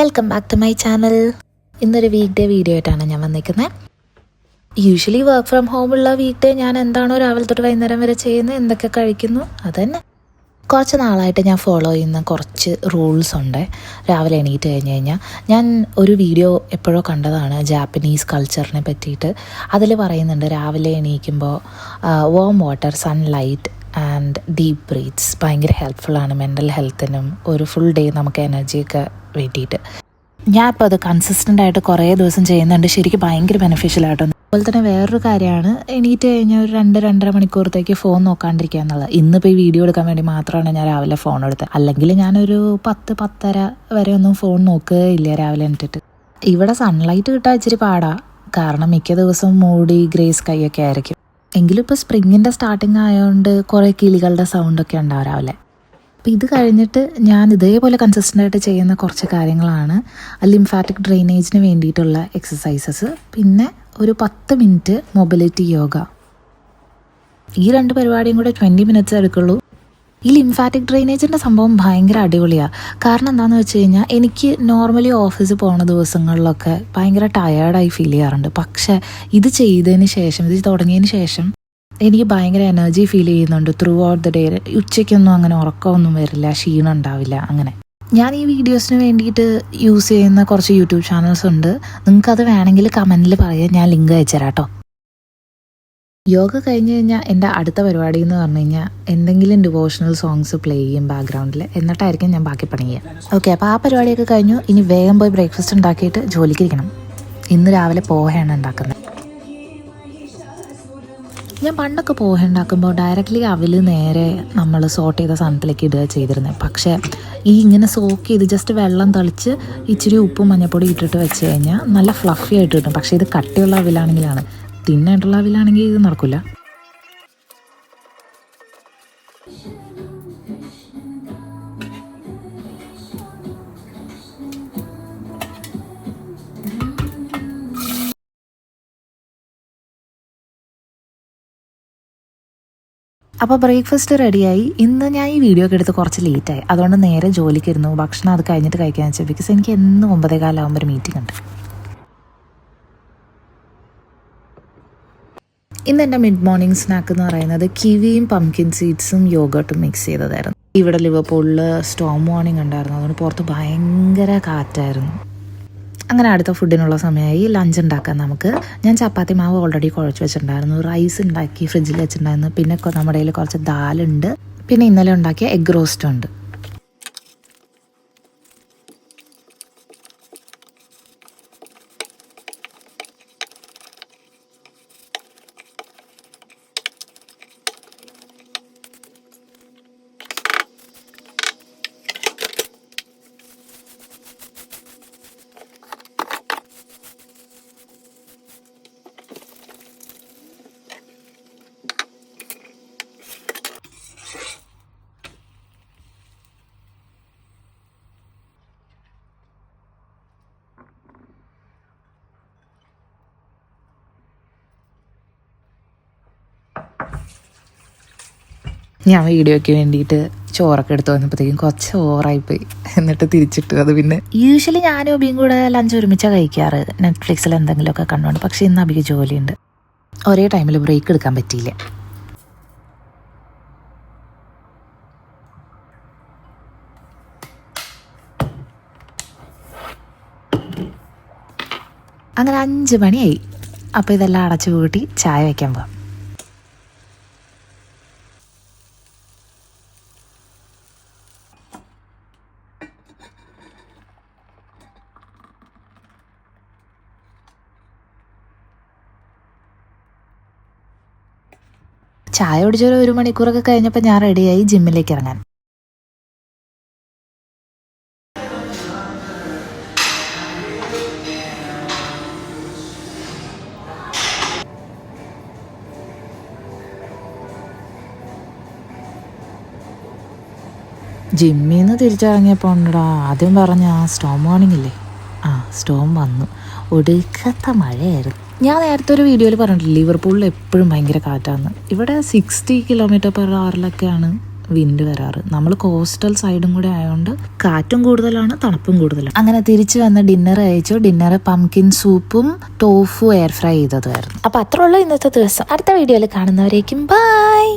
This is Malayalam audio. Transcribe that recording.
Welcome back to my channel. ഇന്നൊരു വീക്ക് ഡേ വീഡിയോ ആയിട്ടാണ് ഞാൻ വന്നിരിക്കുന്നത്. യൂഷ്വലി വർക്ക് ഫ്രം ഹോമുള്ള വീക്ക് ഡേ ഞാൻ എന്താണോ രാവിലെ തൊട്ട് വൈകുന്നേരം വരെ ചെയ്യുന്നത്, എന്തൊക്കെ കഴിക്കുന്നു അതന്നെ. കുറച്ച് നാളായിട്ട് ഞാൻ ഫോളോ ചെയ്യുന്ന കുറച്ച് റൂൾസ് ഉണ്ട്. രാവിലെ എണീറ്റ് കഴിഞ്ഞ് കഴിഞ്ഞാൽ ഞാൻ ഒരു വീഡിയോ എപ്പോഴോ കണ്ടതാണ് ജാപ്പനീസ് കൾച്ചറിനെ പറ്റിയിട്ട്. അതിൽ പറയുന്നുണ്ട് രാവിലെ എണീക്കുമ്പോൾ warm water, sunlight and deep breathes ഭയങ്കര ഹെൽപ്ഫുള്ളാണ് മെൻ്റൽ ഹെൽത്തിനും ഒരു ഫുൾ ഡേ നമുക്ക് എനർജിയൊക്കെ വേണ്ടിയിട്ട്. ഞാൻ ഇപ്പോൾ അത് കൺസിസ്റ്റൻ്റ് ആയിട്ട് കുറേ ദിവസം ചെയ്യുന്നുണ്ട്. ശരിക്കും ഭയങ്കര ബെനിഫിഷ്യലായിട്ടോ. അതുപോലെ തന്നെ വേറൊരു കാര്യമാണ്, എണീറ്റ് കഴിഞ്ഞാൽ ഒരു 2-2.5 മണിക്കൂറത്തേക്ക് ഫോൺ നോക്കാണ്ടിരിക്കുക എന്നുള്ളത്. ഇന്നിപ്പോൾ ഈ വീഡിയോ എടുക്കാൻ വേണ്ടി മാത്രമാണ് ഞാൻ രാവിലെ ഫോൺ എടുത്തത്. അല്ലെങ്കിൽ ഞാനൊരു 10-10:30 വരെ ഒന്നും ഫോൺ നോക്കുകയില്ല രാവിലെ എണീറ്റിട്ട്. ഇവിടെ സൺലൈറ്റ് കിട്ടാൻ ഇച്ചിരി പാടാ, കാരണം മിക്ക ദിവസവും മൂടി ഗ്രേ സ്കൈ ഒക്കെ ആയിരിക്കും. എങ്കിലും ഇപ്പോൾ സ്പ്രിങ്ങിൻ്റെ സ്റ്റാർട്ടിങ് ആയതുകൊണ്ട് കുറേ കിളികളുടെ സൗണ്ടൊക്കെ ഉണ്ടാവും രാവിലെ. അപ്പോൾ ഇത് കഴിഞ്ഞിട്ട് ഞാൻ ഇതേപോലെ കൺസിസ്റ്റൻ്റ് ആയിട്ട് ചെയ്യുന്ന കുറച്ച് കാര്യങ്ങളാണ് ലിംഫാറ്റിക് ഡ്രെയിനേജിന് വേണ്ടിയിട്ടുള്ള എക്സസൈസസ്, പിന്നെ ഒരു 10 മിനിറ്റ് മൊബിലിറ്റി യോഗ. ഈ 2 പരിപാടിയും കൂടെ 20 മിനിറ്റ്സ് എടുക്കുള്ളൂ. ഈ ലിംഫാറ്റിക് ഡ്രെയിനേജിൻ്റെ സംഭവം ഭയങ്കര അടിപൊളിയാണ്. കാരണം എന്താണെന്ന് വെച്ച് കഴിഞ്ഞാൽ എനിക്ക് നോർമലി ഓഫീസിൽ പോകുന്ന ദിവസങ്ങളിലൊക്കെ ഭയങ്കര ടയേർഡായി ഫീൽ ചെയ്യാറുണ്ട്. പക്ഷേ ഇത് ചെയ്തതിന് ശേഷം, ഇത് തുടങ്ങിയതിന് ശേഷം എനിക്ക് ഭയങ്കര എനർജി ഫീൽ ചെയ്യുന്നുണ്ട് ത്രൂ ഔട്ട് ദ ഡേ. ഉച്ചയ്ക്കൊന്നും അങ്ങനെ ഉറക്കമൊന്നും വരില്ല, ക്ഷീണം ഉണ്ടാവില്ല. അങ്ങനെ ഞാൻ ഈ വീഡിയോസിന് വേണ്ടിയിട്ട് യൂസ് ചെയ്യുന്ന കുറച്ച് യൂട്യൂബ് ചാനൽസ് ഉണ്ട്. നിങ്ങൾക്കത് വേണമെങ്കിൽ കമൻറ്റിൽ പറയാം, ഞാൻ ലിങ്ക് അയച്ചുതരാം കേട്ടോ. യോഗ കഴിഞ്ഞ് കഴിഞ്ഞാൽ എൻ്റെ അടുത്ത പരിപാടി എന്ന് പറഞ്ഞു കഴിഞ്ഞാൽ എന്തെങ്കിലും ഡിവോഷണൽ സോങ്സ് പ്ലേ ചെയ്യും ബാക്ക്ഗ്രൗണ്ടിൽ, എന്നിട്ടായിരിക്കും ഞാൻ ബാക്കി പണി ചെയ്യുക. ഓക്കെ, അപ്പോൾ ആ പരിപാടിയൊക്കെ കഴിഞ്ഞു. ഇനി വേഗം പോയി ബ്രേക്ക്ഫാസ്റ്റ് ഉണ്ടാക്കിയിട്ട് ജോലിക്ക് ഇരിക്കണം. ഇന്ന് രാവിലെ പോഹയാണ് ഉണ്ടാക്കുന്നത്. ഞാൻ പണ്ടൊക്കെ പോഹ ഉണ്ടാക്കുമ്പോൾ ഡയറക്റ്റ്ലി അവിൽ നേരെ നമ്മൾ സോട്ട് ചെയ്ത സാധനത്തിലേക്ക് ഇടുക ചെയ്തിരുന്നത്. പക്ഷേ ഈ ഇങ്ങനെ സോക്ക് ചെയ്ത് ജസ്റ്റ് വെള്ളം തളിച്ച് ഇച്ചിരി ഉപ്പും മഞ്ഞപ്പൊടി ഇട്ടിട്ട് വെച്ച് കഴിഞ്ഞാൽ നല്ല ഫ്ലഫി ആയിട്ട് കിട്ടും. പക്ഷേ ഇത് കട്ടിയുള്ള അവിലാണെങ്കിലാണ്, തിന്നായിട്ടുള്ള അവിലാണെങ്കിൽ ഇത് നടക്കില്ല. അപ്പോൾ ബ്രേക്ക്ഫാസ്റ്റ് റെഡിയായി. ഇന്ന് ഞാൻ ഈ വീഡിയോ ഒക്കെ എടുത്ത് കുറച്ച് ലേറ്റായി, അതുകൊണ്ട് നേരെ ജോലിക്കിരുന്നു. ഭക്ഷണം അത് കഴിഞ്ഞിട്ട് കഴിക്കാമെന്ന് വെച്ചാൽ, ബിക്കോസ് എനിക്ക് എന്നും 9:15 ഒരു മീറ്റിംഗ് ഉണ്ട്. ഇന്ന് എൻ്റെ മിഡ് മോർണിംഗ് സ്നാക്ക് എന്ന് പറയുന്നത് കിവിയും പംകിൻ സീഡ്സും യോഗട്ടും മിക്സ് ചെയ്തതായിരുന്നു. ഇവിടെ ലിവർപൂളിൽ സ്റ്റോം വാർണിംഗ് ഉണ്ടായിരുന്നു, അതുകൊണ്ട് പുറത്ത് ഭയങ്കര കാറ്റായിരുന്നു. അങ്ങനെ അടുത്ത ഫുഡിനുള്ള സമയമായി. ലഞ്ച് ഉണ്ടാക്കാൻ നമുക്ക്. ഞാൻ ചപ്പാത്തി മാവ് ഓൾറെഡി കുഴച്ച് വെച്ചിട്ടുണ്ടായിരുന്നു, റൈസ് ഉണ്ടാക്കി ഫ്രിഡ്ജിൽ വെച്ചിട്ടുണ്ടായിരുന്നു, പിന്നെ നമ്മുടെ കയ്യിൽ കുറച്ച് ദാലുണ്ട്, പിന്നെ ഇന്നലെ ഉണ്ടാക്കിയ എഗ് റോസ്റ്റ് ഉണ്ട്. ഞാൻ വീഡിയോയ്ക്ക് വേണ്ടിയിട്ട് ചോറൊക്കെ എടുത്ത് വന്നപ്പോഴത്തേക്കും കുറച്ച് ഓവറായിപ്പോയി, എന്നിട്ട് തിരിച്ചിട്ടു. അത് പിന്നെ യൂഷ്വലി ഞാനും അബിയും കൂടെ ലഞ്ച് ഒരുമിച്ചാണ് കഴിക്കാറ്, നെറ്റ്ഫ്ലിക്സിൽ എന്തെങ്കിലുമൊക്കെ കണ്ടുകൊണ്ട്. പക്ഷേ ഇന്ന് അബിക്ക് ജോലിയുണ്ട്, ഒരേ ടൈമിൽ ബ്രേക്ക് എടുക്കാൻ പറ്റിയില്ല. അങ്ങനെ 5 മണിയായി. അപ്പോൾ ഇതെല്ലാം അടച്ചു കൂട്ടി ചായ വയ്ക്കാൻ പോകാം. ചായ കുടിച്ചൊരു 1 മണിക്കൂറൊക്കെ കഴിഞ്ഞപ്പോൾ ഞാൻ റെഡിയായി ജിമ്മിലേക്ക് ഇറങ്ങാൻ. ജിമ്മിൽ നിന്ന് തിരിച്ചിറങ്ങിയപ്പോൾ ഉണ്ടടാ ആദ്യം പറഞ്ഞ ആ സ്റ്റോം വാർണിംഗ് ഇല്ലേ, സ്റ്റോം വന്നു. ഒടുക്കത്തെ മഴയായിരുന്നു. ഞാൻ നേരത്തെ ഒരു വീഡിയോയിൽ പറഞ്ഞിട്ടില്ല, ലിവർപൂളിൽ എപ്പോഴും ഭയങ്കര കാറ്റാണ്. ഇവിടെ 60 km/h വിൻഡ് വരാറ്. നമ്മൾ കോസ്റ്റൽ സൈഡും കൂടെ ആയതുകൊണ്ട് കാറ്റും കൂടുതലാണ്, തണുപ്പും കൂടുതലാണ്. അങ്ങനെ തിരിച്ചു വന്ന് ഡിന്നർ കഴിച്ചു. ഡിന്നർ പംകിൻ സൂപ്പും ടോഫു എയർ ഫ്രൈ ചെയ്തതുമായിരുന്നു. അപ്പൊ അത്രയുള്ള ഇന്നത്തെ ദിവസം. അടുത്ത വീഡിയോയിൽ കാണുന്നവരേക്കും ബൈ.